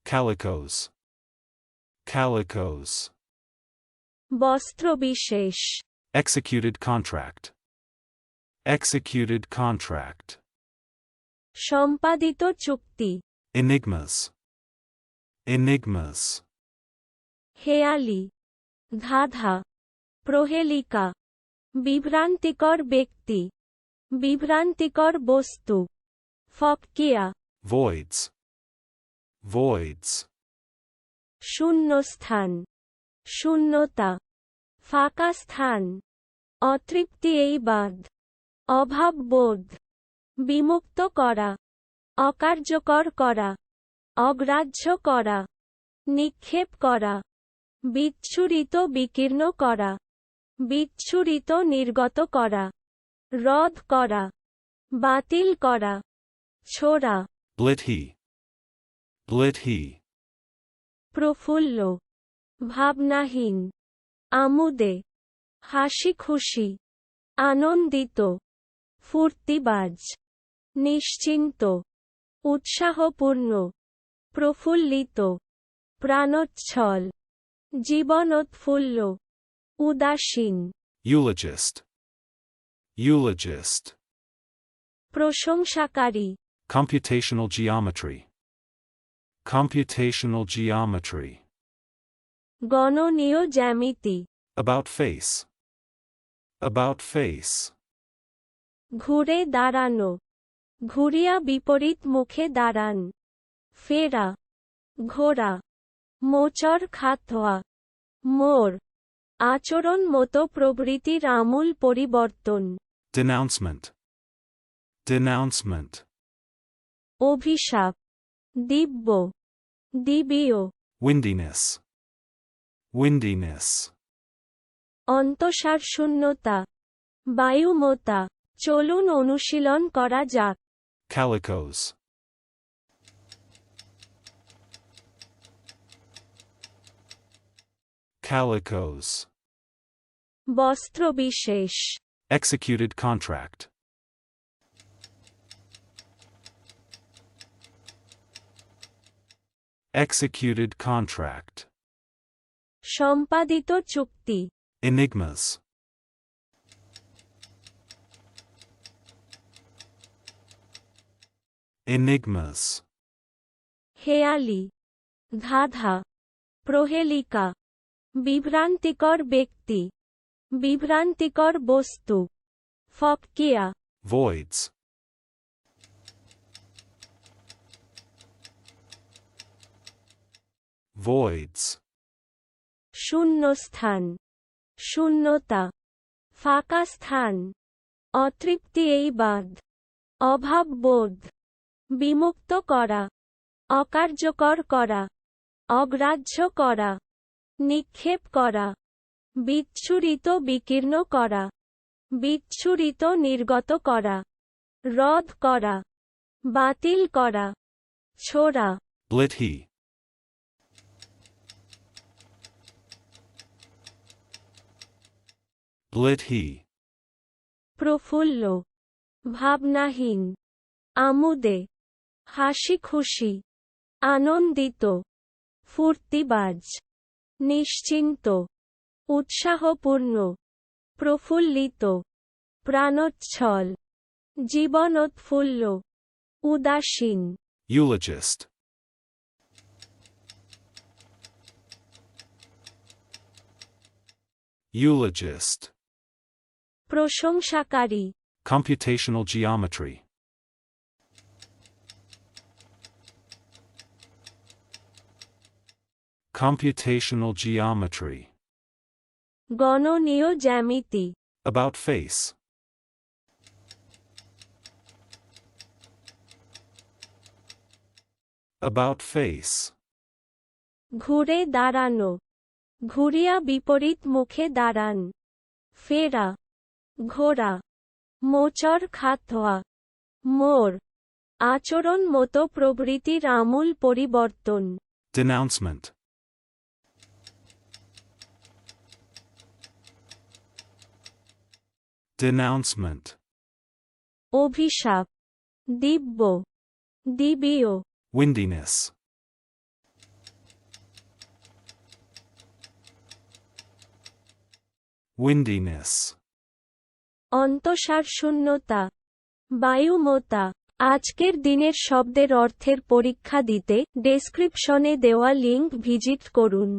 Calicos. Calicos. বস্ত্রবিশেষ। Executed contract. Executed contract. সম্পাদিত চুক্তি। Enigmas. Enigmas. হেয়ালি, ধাঁধা, প্রহেলিকা, বিভ্রান্তিকর ব্যক্তি, বিভ্রান্তিকর বস্তু, ফককিয়া। Voids. Voids. শূন্যস্থান, শূন্যতা, ফাঁকা স্থান, অতৃপ্তি এই বাঁধ, অভাববোধ, বিমুক্ত করা, অকার্যকর করা, অগ্রাহ্য করা, নিক্ষেপ করা, বিচ্ছুরিত বিকীর্ণ করা, বিচ্ছুরিত নির্গত করা, রদ করা, বাতিল করা, ছোড়া। Blithe. Blithe. প্রফুল্ল, ভাবনাহীন, আমোদে, হাসি খুশি, আনন্দিত, ফুর্তিবাজ, নিশ্চিন্ত, উৎসাহপূর্ণ, প্রফুল্লিত, প্রাণোচ্ছল, জীবনোৎফুল্ল, উদাসীন। Eulogist. Eulogist. প্রশংসাকারী। Computational geometry. Computational geometry. গণনীয় জ্যামিতি। About face. About face. ঘুরে দাঁড়ানো, ঘুরিয়া বিপরীত মুখে দাঁড়ান, ফেরা, ঘোরা, মোচর খাতোয়া, মোর, আচরণ মতো প্রবৃত্তির আমূল পরিবর্তন। Denouncement. Denouncement. অভিশাপ, দিব্য, দিবীয়। Windiness. Windiness. অন্তঃসারশূন্যতা, বায়ুমতা। চলুন অনুশীলন করা যাক। Calicos. Calicos. বস্ত্রবিশেষ। Executed contract. Executed contract. সম্পাদিত চুক্তি। Enigmas. Enigmas. হেয়ালি, ধাঁধা, প্রহেলিকা, বিভ্রান্তিকর ব্যক্তি, বিভ্রান্তিকর বস্তু, ফককিয়া। Voids. Voids. শূন্যস্থান, শূন্যতা, ফাঁকা স্থান, অতৃপ্তি এই বাঁধ, অভাববোধ, বিমুক্ত করা, অকার্যকর করা, অগ্রাহ্য করা, নিক্ষেপ করা, বিচ্ছুরিত বিকীর্ণ করা, বিচ্ছুরিত নির্গত করা, রদ করা, বাতিল করা, ছোড়া। Blithe. Blithe. প্রফুল্ল, ভাবনাহীন, আমোদে, হাসি খুশি, আনন্দিত, ফুর্তিবাজ, নিশ্চিন্ত, উৎসাহপূর্ণ, প্রফুল্লিত, প্রাণোচ্ছল, জীবনোৎফুল্ল, উদাসীন। Eulogist. Eulogist. প্রশংসাকারী। Computational geometry. Computational geometry. গণনীয় জ্যামিতি। About face. About face. ঘুরে দাঁড়ানো, ঘুরিয়া বিপরীত মুখে দাঁড়ান, ফেরা, ঘোরা, মোচর খাতোয়া, মোর, আচরণ মতো প্রবৃত্তির আমূল পরিবর্তন। Denouncement. Denouncement. অভিশাপ, দিব্য, দিবীয়। Windiness. windiness, অন্তঃসারশূন্যতা, বায়ুমতা। আজকের দিনের শব্দের অর্থের পরীক্ষা দিতে ডেসক্রিপশনে দেওয়া লিংক ভিজিট করুন।